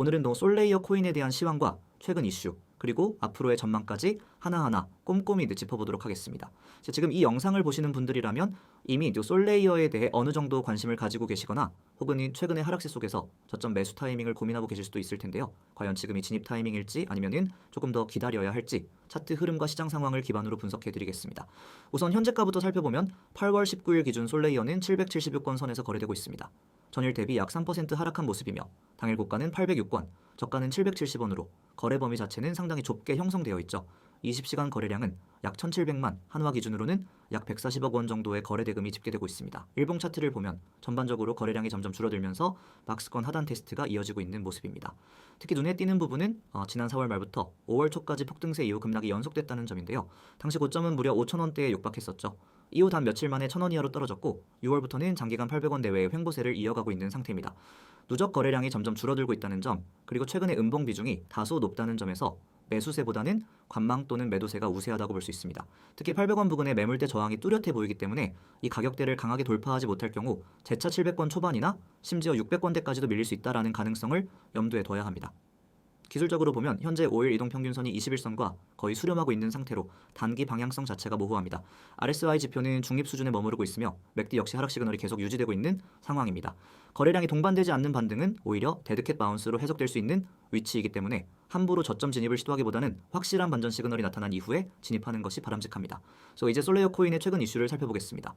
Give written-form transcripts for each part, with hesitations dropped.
오늘은 솔레이어 코인에 대한 시황과 최근 이슈, 그리고 앞으로의 전망까지 하나하나 꼼꼼히 짚어보도록 하겠습니다. 지금 이 영상을 보시는 분들이라면 이미 솔레이어에 대해 어느 정도 관심을 가지고 계시거나 혹은 최근의 하락세 속에서 저점 매수 타이밍을 고민하고 계실 수도 있을 텐데요. 과연 지금이 진입 타이밍일지 아니면은 조금 더 기다려야 할지 차트 흐름과 시장 상황을 기반으로 분석해드리겠습니다. 우선 현재가부터 살펴보면 8월 19일 기준 솔레이어는 776권 선에서 거래되고 있습니다. 전일 대비 약 3% 하락한 모습이며 당일 고가는 806권, 저가는 770원으로 거래 범위 자체는 상당히 좁게 형성되어 있죠. 20시간 거래량은 약 1,700만, 한화 기준으로는 약 140억 원 정도의 거래 대금이 집계되고 있습니다. 일봉 차트를 보면 전반적으로 거래량이 점점 줄어들면서 박스권 하단 테스트가 이어지고 있는 모습입니다. 특히 눈에 띄는 부분은 지난 4월 말부터 5월 초까지 폭등세 이후 급락이 연속됐다는 점인데요. 당시 고점은 무려 5,000원대에 육박했었죠. 이후 단 며칠 만에 1,000원 이하로 떨어졌고 6월부터는 장기간 800원 내외의 횡보세를 이어가고 있는 상태입니다. 누적 거래량이 점점 줄어들고 있다는 점, 그리고 최근에 음봉 비중이 다소 높다는 점에서 매수세보다는 관망 또는 매도세가 우세하다고 볼 수 있습니다. 특히 800원 부근의 매물대 저항이 뚜렷해 보이기 때문에 이 가격대를 강하게 돌파하지 못할 경우 재차 700권 초반이나 심지어 600권대까지도 밀릴 수 있다는 가능성을 염두에 둬야 합니다. 기술적으로 보면 현재 5일 이동평균선이 21선과 거의 수렴하고 있는 상태로 단기 방향성 자체가 모호합니다. RSI 지표는 중립 수준에 머무르고 있으며 맥디 역시 하락 시그널이 계속 유지되고 있는 상황입니다. 거래량이 동반되지 않는 반등은 오히려 데드캣 바운스로 해석될 수 있는 위치이기 때문에 함부로 저점 진입을 시도하기보다는 확실한 반전 시그널이 나타난 이후에 진입하는 것이 바람직합니다. 그래서 이제 솔레이어 코인의 최근 이슈를 살펴보겠습니다.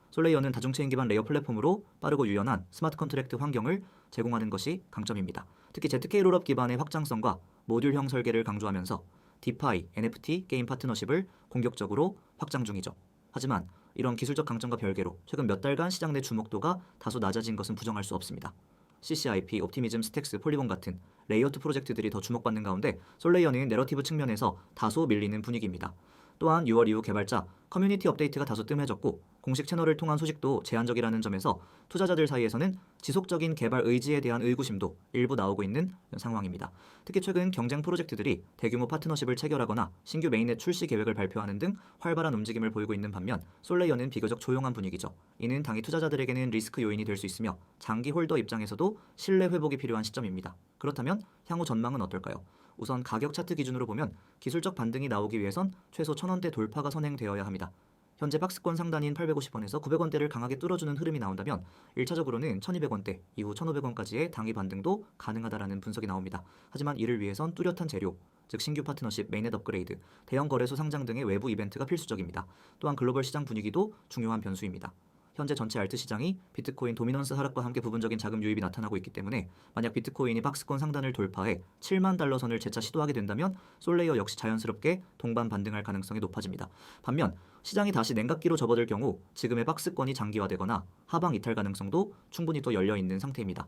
솔레이어는 다중체인 기반 레이어 플랫폼으로 빠르고 유연한 스마트 컨트랙트 환경을 제공하는 것이 강점입니다. 특히 ZK 롤업 기반의 확장성과 모듈형 설계를 강조하면서 디파이, NFT, 게임 파트너십을 공격적으로 확장 중이죠. 하지만 이런 기술적 강점과 별개로 최근 몇 달간 시장 내 주목도가 다소 낮아진 것은 부정할 수 없습니다. CCIP, 옵티미즘, 스택스, 폴리곤 같은 레이어2 프로젝트들이 더 주목받는 가운데 솔레이어는 내러티브 측면에서 다소 밀리는 분위기입니다. 또한 6월 이후 개발자, 커뮤니티 업데이트가 다소 뜸해졌고 공식 채널을 통한 소식도 제한적이라는 점에서 투자자들 사이에서는 지속적인 개발 의지에 대한 의구심도 일부 나오고 있는 상황입니다. 특히 최근 경쟁 프로젝트들이 대규모 파트너십을 체결하거나 신규 메인넷 출시 계획을 발표하는 등 활발한 움직임을 보이고 있는 반면 솔레이어는 비교적 조용한 분위기죠. 이는 당히 투자자들에게는 리스크 요인이 될 수 있으며 장기 홀더 입장에서도 신뢰 회복이 필요한 시점입니다. 그렇다면 향후 전망은 어떨까요? 우선 가격 차트 기준으로 보면 기술적 반등이 나오기 위해선 최소 1,000원대 돌파가 선행되어야 합니다. 현재 박스권 상단인 850원에서 900원대를 강하게 뚫어주는 흐름이 나온다면 1차적으로는 1,200원대, 이후 1,500원까지의 당위 반등도 가능하다라는 분석이 나옵니다. 하지만 이를 위해선 뚜렷한 재료, 즉 신규 파트너십, 메인넷 업그레이드, 대형 거래소 상장 등의 외부 이벤트가 필수적입니다. 또한 글로벌 시장 분위기도 중요한 변수입니다. 현재 전체 알트 시장이 비트코인 도미넌스 하락과 함께 부분적인 자금 유입이 나타나고 있기 때문에 만약 비트코인이 박스권 상단을 돌파해 7만 달러 선을 재차 시도하게 된다면 솔레이어 역시 자연스럽게 동반 반등할 가능성이 높아집니다. 반면 시장이 다시 냉각기로 접어들 경우 지금의 박스권이 장기화되거나 하방 이탈 가능성도 충분히 또 열려있는 상태입니다.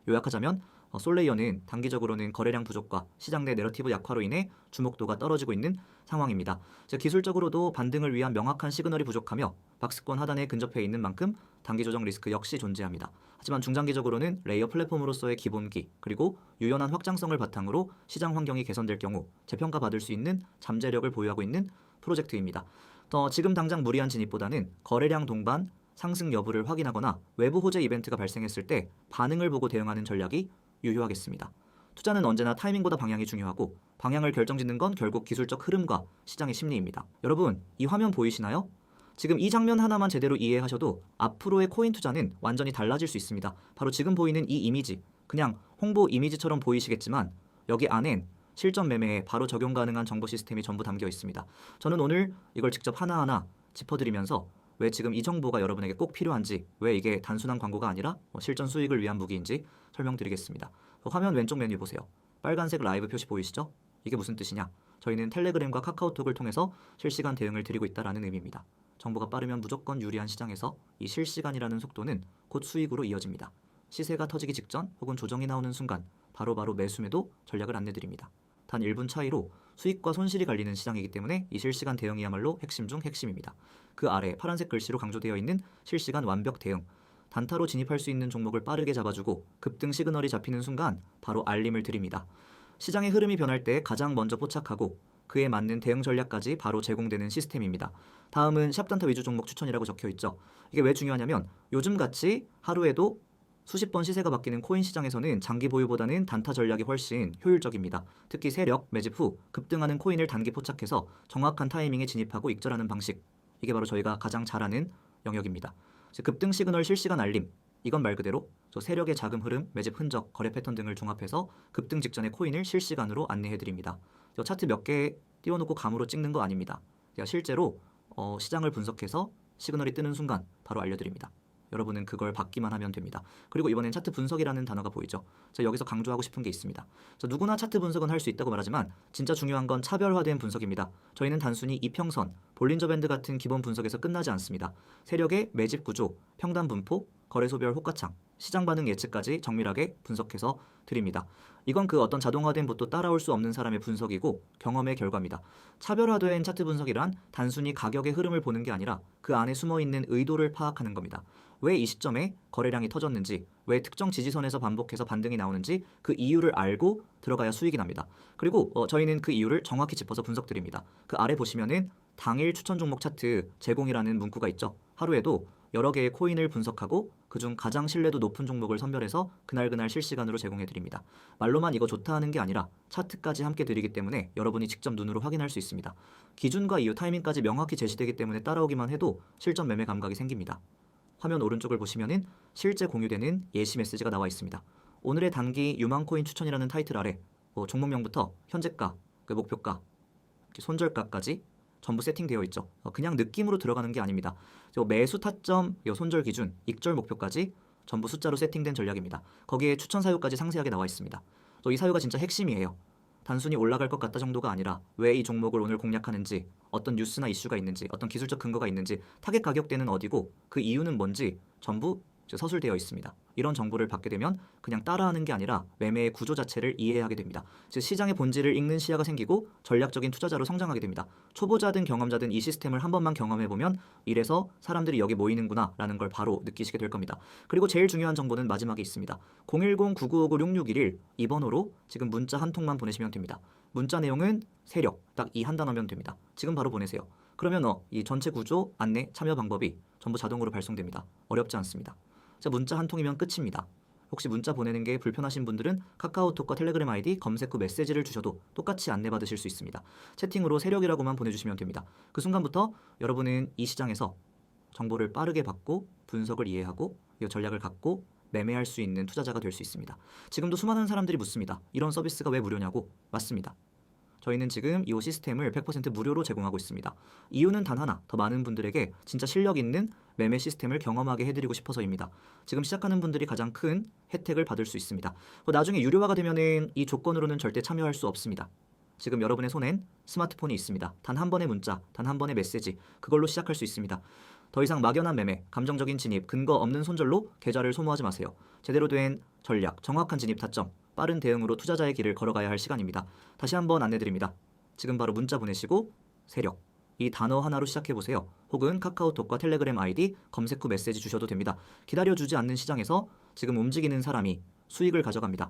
요약하자면 솔레이어는 단기적으로는 거래량 부족과 시장 내 내러티브 약화로 인해 주목도가 떨어지고 있는 상황입니다. 즉 기술적으로도 반등을 위한 명확한 시그널이 부족하며 박스권 하단에 근접해 있는 만큼 단기 조정 리스크 역시 존재합니다. 하지만 중장기적으로는 레이어 플랫폼으로서의 기본기 그리고 유연한 확장성을 바탕으로 시장 환경이 개선될 경우 재평가받을 수 있는 잠재력을 보유하고 있는 프로젝트입니다. 지금 당장 무리한 진입보다는 거래량 동반 상승 여부를 확인하거나 외부 호재 이벤트가 발생했을 때 반응을 보고 대응하는 전략이 유효하겠습니다. 투자는 언제나 타이밍보다 방향이 중요하고 방향을 결정짓는 건 결국 기술적 흐름과 시장의 심리입니다. 여러분, 이 화면 보이시나요? 지금 이 장면 하나만 제대로 이해하셔도 앞으로의 코인 투자는 완전히 달라질 수 있습니다. 바로 지금 보이는 이 이미지, 그냥 홍보 이미지처럼 보이시겠지만 여기 안엔 실전 매매에 바로 적용 가능한 정보 시스템이 전부 담겨 있습니다. 저는 오늘 이걸 직접 하나하나 짚어드리면서 왜 지금 이 정보가 여러분에게 꼭 필요한지, 왜 이게 단순한 광고가 아니라 실전 수익을 위한 무기인지 설명드리겠습니다. 화면 왼쪽 메뉴 보세요. 빨간색 라이브 표시 보이시죠? 이게 무슨 뜻이냐? 저희는 텔레그램과 카카오톡을 통해서 실시간 대응을 드리고 있다는 의미입니다. 정보가 빠르면 무조건 유리한 시장에서 이 실시간이라는 속도는 곧 수익으로 이어집니다. 시세가 터지기 직전 혹은 조정이 나오는 순간 바로바로 매수매도 전략을 안내드립니다. 단 1분 차이로 수익과 손실이 갈리는 시장이기 때문에 이 실시간 대응이야말로 핵심 중 핵심입니다. 그 아래 파란색 글씨로 강조되어 있는 실시간 완벽 대응, 단타로 진입할 수 있는 종목을 빠르게 잡아주고 급등 시그널이 잡히는 순간 바로 알림을 드립니다. 시장의 흐름이 변할 때 가장 먼저 포착하고 그에 맞는 대응 전략까지 바로 제공되는 시스템입니다. 다음은 샵단타 위주 종목 추천이라고 적혀있죠. 이게 왜 중요하냐면 요즘같이 하루에도 수십 번 시세가 바뀌는 코인 시장에서는 장기 보유보다는 단타 전략이 훨씬 효율적입니다. 특히 세력, 매집 후 급등하는 코인을 단기 포착해서 정확한 타이밍에 진입하고 익절하는 방식. 이게 바로 저희가 가장 잘하는 영역입니다. 급등 시그널 실시간 알림. 이건 말 그대로 저 세력의 자금 흐름, 매집 흔적, 거래 패턴 등을 종합해서 급등 직전의 코인을 실시간으로 안내해드립니다. 저 차트 몇 개 띄워놓고 감으로 찍는 거 아닙니다. 제가 실제로 시장을 분석해서 시그널이 뜨는 순간 바로 알려드립니다. 여러분은 그걸 받기만 하면 됩니다. 그리고 이번엔 차트 분석이라는 단어가 보이죠. 자, 여기서 강조하고 싶은 게 있습니다. 자, 누구나 차트 분석은 할 수 있다고 말하지만 진짜 중요한 건 차별화된 분석입니다. 저희는 단순히 이평선, 볼린저 밴드 같은 기본 분석에서 끝나지 않습니다. 세력의 매집 구조, 평단 분포, 거래소별 호가창, 시장 반응 예측까지 정밀하게 분석해서 드립니다. 이건 그 어떤 자동화된 봇도 따라올 수 없는 사람의 분석이고 경험의 결과입니다. 차별화된 차트 분석이란 단순히 가격의 흐름을 보는 게 아니라 그 안에 숨어있는 의도를 파악하는 겁니다. 왜 이 시점에 거래량이 터졌는지, 왜 특정 지지선에서 반복해서 반등이 나오는지 그 이유를 알고 들어가야 수익이 납니다. 그리고 저희는 그 이유를 정확히 짚어서 분석드립니다. 그 아래 보시면은 당일 추천 종목 차트 제공이라는 문구가 있죠. 하루에도 여러 개의 코인을 분석하고 그중 가장 신뢰도 높은 종목을 선별해서 그날 실시간으로 제공해드립니다. 말로만 이거 좋다 하는 게 아니라 차트까지 함께 드리기 때문에 여러분이 직접 눈으로 확인할 수 있습니다. 기준과 이유, 타이밍까지 명확히 제시되기 때문에 따라오기만 해도 실전 매매 감각이 생깁니다. 화면 오른쪽을 보시면은 실제 공유되는 예시 메시지가 나와 있습니다. 오늘의 단기 유망코인 추천이라는 타이틀 아래 종목명부터 현재가, 목표가, 손절가까지 전부 세팅되어 있죠. 그냥 느낌으로 들어가는 게 아닙니다. 매수 타점, 손절 기준, 익절 목표까지 전부 숫자로 세팅된 전략입니다. 거기에 추천 사유까지 상세하게 나와 있습니다. 이 사유가 진짜 핵심이에요. 단순히 올라갈 것 같다 정도가 아니라 왜 이 종목을 오늘 공략하는지, 어떤 뉴스나 이슈가 있는지, 어떤 기술적 근거가 있는지, 타겟 가격대는 어디고 그 이유는 뭔지 전부 서술되어 있습니다. 이런 정보를 받게 되면 그냥 따라하는 게 아니라 매매의 구조 자체를 이해하게 됩니다. 즉 시장의 본질을 읽는 시야가 생기고 전략적인 투자자로 성장하게 됩니다. 초보자든 경험자든 이 시스템을 한 번만 경험해보면 이래서 사람들이 여기 모이는구나 라는 걸 바로 느끼시게 될 겁니다. 그리고 제일 중요한 정보는 마지막에 있습니다. 010-9959-6611 이 번호로 지금 문자 한 통만 보내시면 됩니다. 문자 내용은 세력, 딱 이 한 단어면 됩니다. 지금 바로 보내세요. 그러면 이 전체 구조, 안내, 참여 방법이 전부 자동으로 발송됩니다. 어렵지 않습니다. 자, 문자 한 통이면 끝입니다. 혹시 문자 보내는 게 불편하신 분들은 카카오톡과 텔레그램 아이디 검색 후 메시지를 주셔도 똑같이 안내받으실 수 있습니다. 채팅으로 세력이라고만 보내주시면 됩니다. 그 순간부터 여러분은 이 시장에서 정보를 빠르게 받고 분석을 이해하고 이 전략을 갖고 매매할 수 있는 투자자가 될 수 있습니다. 지금도 수많은 사람들이 묻습니다. 이런 서비스가 왜 무료냐고? 맞습니다. 저희는 지금 이 시스템을 100% 무료로 제공하고 있습니다. 이유는 단 하나, 더 많은 분들에게 진짜 실력 있는 매매 시스템을 경험하게 해드리고 싶어서입니다. 지금 시작하는 분들이 가장 큰 혜택을 받을 수 있습니다. 나중에 유료화가 되면은 이 조건으로는 절대 참여할 수 없습니다. 지금 여러분의 손엔 스마트폰이 있습니다. 단 한 번의 문자, 단 한 번의 메시지, 그걸로 시작할 수 있습니다. 더 이상 막연한 매매, 감정적인 진입, 근거 없는 손절로 계좌를 소모하지 마세요. 제대로 된 전략, 정확한 진입 타점, 빠른 대응으로 투자자의 길을 걸어가야 할 시간입니다. 다시 한번 안내드립니다. 지금 바로 문자 보내시고 세력, 이 단어 하나로 시작해보세요. 혹은 카카오톡과 텔레그램 아이디 검색 후 메시지 주셔도 됩니다. 기다려주지 않는 시장에서 지금 움직이는 사람이 수익을 가져갑니다.